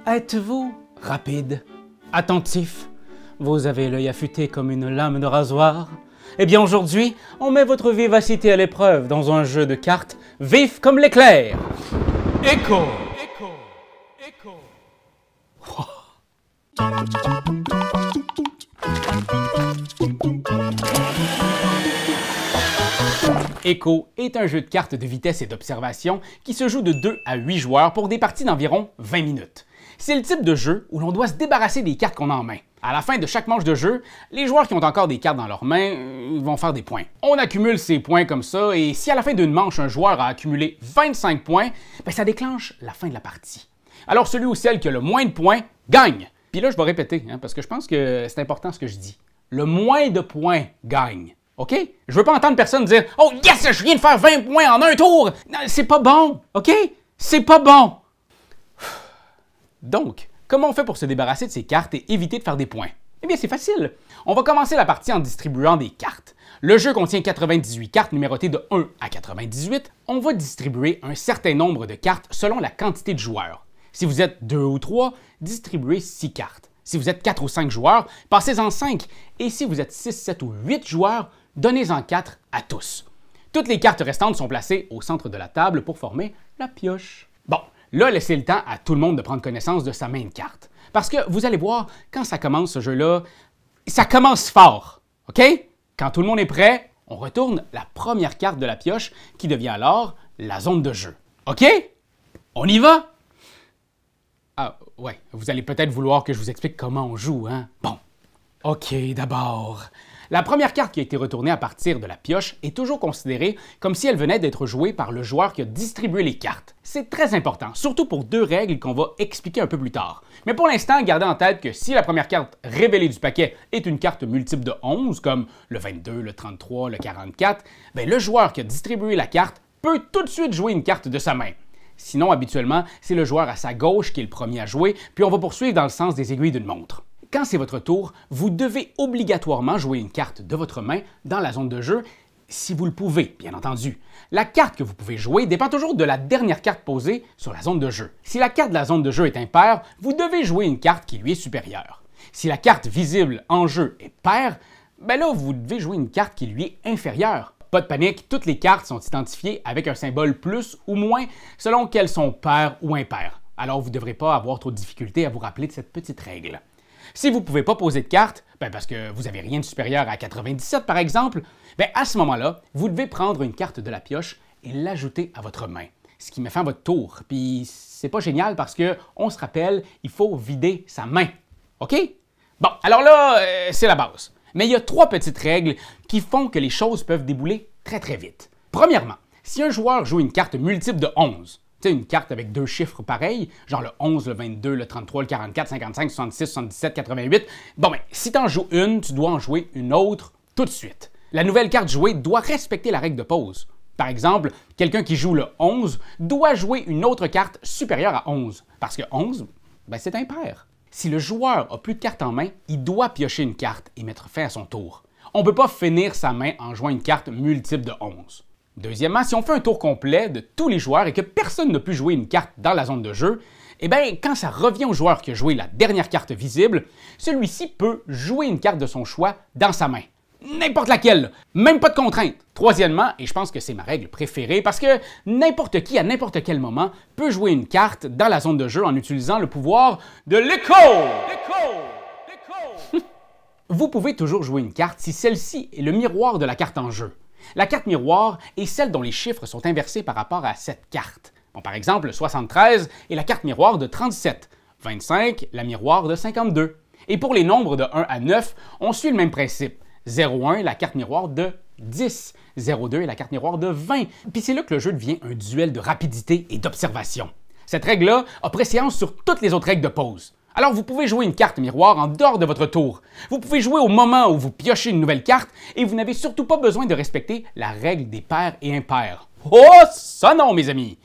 Êtes-vous rapide, attentif? Vous avez l'œil affûté comme une lame de rasoir? Eh bien aujourd'hui, on met votre vivacité à l'épreuve dans un jeu de cartes vif comme l'éclair. Écho! Écho est un jeu de cartes de vitesse et d'observation qui se joue de 2 à 8 joueurs pour des parties d'environ 20 minutes. C'est le type de jeu où l'on doit se débarrasser des cartes qu'on a en main. À la fin de chaque manche de jeu, les joueurs qui ont encore des cartes dans leurs mains vont faire des points. On accumule ces points comme ça, et si à la fin d'une manche, un joueur a accumulé 25 points, ça déclenche la fin de la partie. Alors celui ou celle qui a le moins de points gagne. Puis là, je vais répéter, parce que je pense que c'est important ce que je dis. Le moins de points gagne. OK? Je veux pas entendre personne dire « Oh yes, je viens de faire 20 points en un tour! » C'est pas bon, OK? C'est pas bon! Donc, comment on fait pour se débarrasser de ces cartes et éviter de faire des points? Eh bien, c'est facile. On va commencer la partie en distribuant des cartes. Le jeu contient 98 cartes numérotées de 1 à 98. On va distribuer un certain nombre de cartes selon la quantité de joueurs. Si vous êtes 2 ou 3, distribuez 6 cartes. Si vous êtes 4 ou 5 joueurs, passez-en 5. Et si vous êtes 6, 7 ou 8 joueurs, donnez-en 4 à tous. Toutes les cartes restantes sont placées au centre de la table pour former la pioche. Bon, là, laissez le temps à tout le monde de prendre connaissance de sa main de carte. Parce que vous allez voir, quand ça commence ce jeu-là, ça commence fort, OK? Quand tout le monde est prêt, on retourne la première carte de la pioche qui devient alors la zone de jeu. OK? On y va? Ah, ouais, vous allez peut-être vouloir que je vous explique comment on joue, hein? Bon, OK, d'abord. La première carte qui a été retournée à partir de la pioche est toujours considérée comme si elle venait d'être jouée par le joueur qui a distribué les cartes. C'est très important, surtout pour deux règles qu'on va expliquer un peu plus tard. Mais pour l'instant, gardez en tête que si la première carte révélée du paquet est une carte multiple de 11, comme le 22, le 33, le 44, le joueur qui a distribué la carte peut tout de suite jouer une carte de sa main. Sinon, habituellement, c'est le joueur à sa gauche qui est le premier à jouer, puis on va poursuivre dans le sens des aiguilles d'une montre. Quand c'est votre tour, vous devez obligatoirement jouer une carte de votre main dans la zone de jeu, si vous le pouvez, bien entendu. La carte que vous pouvez jouer dépend toujours de la dernière carte posée sur la zone de jeu. Si la carte de la zone de jeu est impaire, vous devez jouer une carte qui lui est supérieure. Si la carte visible en jeu est paire, là, vous devez jouer une carte qui lui est inférieure. Pas de panique, toutes les cartes sont identifiées avec un symbole plus ou moins selon qu'elles sont paires ou impaires. Alors, vous ne devrez pas avoir trop de difficulté à vous rappeler de cette petite règle. Si vous ne pouvez pas poser de carte, parce que vous n'avez rien de supérieur à 97 par exemple, à ce moment-là, vous devez prendre une carte de la pioche et l'ajouter à votre main, ce qui met fin à votre tour. Puis c'est pas génial parce qu'on se rappelle, il faut vider sa main. OK? Bon, alors là, c'est la base. Mais il y a 3 petites règles qui font que les choses peuvent débouler très très vite. Premièrement, si un joueur joue une carte multiple de 11, une carte avec 2 chiffres pareils, genre le 11, le 22, le 33, le 44, 55, 66, 77, 88, si tu en joues une, tu dois en jouer une autre tout de suite. La nouvelle carte jouée doit respecter la règle de pause. Par exemple, quelqu'un qui joue le 11 doit jouer une autre carte supérieure à 11, parce que 11, c'est impair. Si le joueur a plus de cartes en main, il doit piocher une carte et mettre fin à son tour. On ne peut pas finir sa main en jouant une carte multiple de 11. Deuxièmement, si on fait un tour complet de tous les joueurs et que personne n'a pu jouer une carte dans la zone de jeu, quand ça revient au joueur qui a joué la dernière carte visible, celui-ci peut jouer une carte de son choix dans sa main. N'importe laquelle, même pas de contrainte. Troisièmement, et je pense que c'est ma règle préférée, parce que n'importe qui à n'importe quel moment peut jouer une carte dans la zone de jeu en utilisant le pouvoir de l'écho! Vous pouvez toujours jouer une carte si celle-ci est le miroir de la carte en jeu. La carte miroir est celle dont les chiffres sont inversés par rapport à cette carte. Par exemple, 73 est la carte miroir de 37, 25 la miroir de 52. Et pour les nombres de 1 à 9, on suit le même principe. 0,1 est la carte miroir de 10, 0,2 est la carte miroir de 20. Puis c'est là que le jeu devient un duel de rapidité et d'observation. Cette règle-là a préséance sur toutes les autres règles de pause. Alors vous pouvez jouer une carte miroir en dehors de votre tour. Vous pouvez jouer au moment où vous piochez une nouvelle carte et vous n'avez surtout pas besoin de respecter la règle des pairs et impairs. Oh, ça non, mes amis!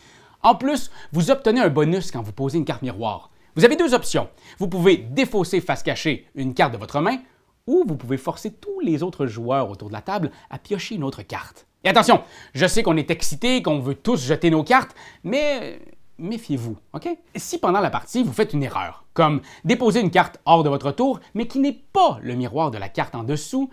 En plus, vous obtenez un bonus quand vous posez une carte miroir. Vous avez 2 options. Vous pouvez défausser face cachée une carte de votre main ou vous pouvez forcer tous les autres joueurs autour de la table à piocher une autre carte. Et attention, je sais qu'on est excité, qu'on veut tous jeter nos cartes, mais méfiez-vous, OK? Si pendant la partie, vous faites une erreur, comme déposer une carte hors de votre tour, mais qui n'est pas le miroir de la carte en dessous,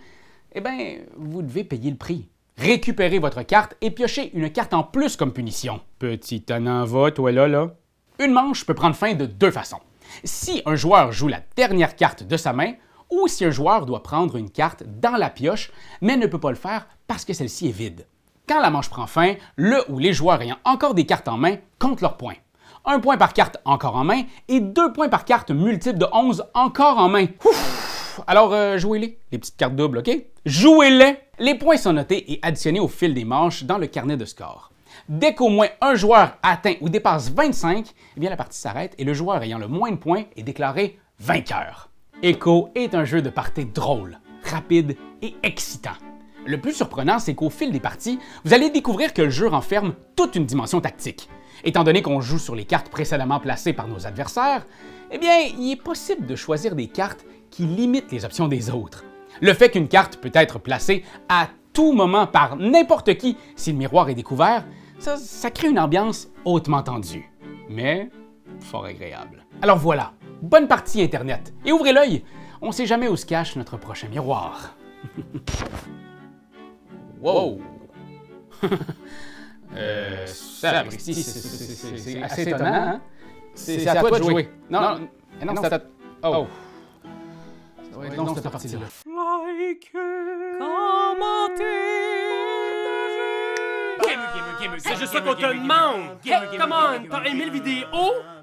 eh bien, vous devez payer le prix. Récupérez votre carte et piochez une carte en plus comme punition. Petit tannant va, toi là. Une manche peut prendre fin de deux façons. Si un joueur joue la dernière carte de sa main, ou si un joueur doit prendre une carte dans la pioche, mais ne peut pas le faire parce que celle-ci est vide. Quand la manche prend fin, le ou les joueurs ayant encore des cartes en main comptent leurs points. 1 point par carte encore en main et 2 points par carte multiple de 11 encore en main. Ouf! Alors, jouez-les, les petites cartes doubles, OK? Jouez-les! Les points sont notés et additionnés au fil des manches dans le carnet de score. Dès qu'au moins un joueur atteint ou dépasse 25, eh bien la partie s'arrête et le joueur ayant le moins de points est déclaré vainqueur. Echo est un jeu de partie drôle, rapide et excitant. Le plus surprenant, c'est qu'au fil des parties, vous allez découvrir que le jeu renferme toute une dimension tactique. Étant donné qu'on joue sur les cartes précédemment placées par nos adversaires, eh bien, il est possible de choisir des cartes qui limitent les options des autres. Le fait qu'une carte peut être placée à tout moment par n'importe qui si le miroir est découvert, ça crée une ambiance hautement tendue, mais fort agréable. Alors voilà, bonne partie Internet, et ouvrez l'œil, on ne sait jamais où se cache notre prochain miroir. Wow! Ça, c'est assez étonnant, hein? C'est à toi de jouer. Non, c'est à... Oh! Non, cette partie-là. C'est juste ça qu'on te demande! Hey, come on! T'as aimé le vidéo?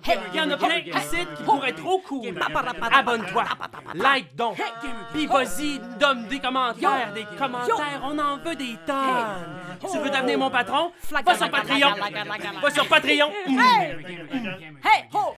Il y en a plein ici qui pourraient être trop cool! Abonne-toi! Like donc! Puis vas-y, donne des commentaires! Des commentaires, on en veut des tonnes! Tu veux devenir mon patron? Va sur Patreon! Va sur Patreon! Hey! Ho!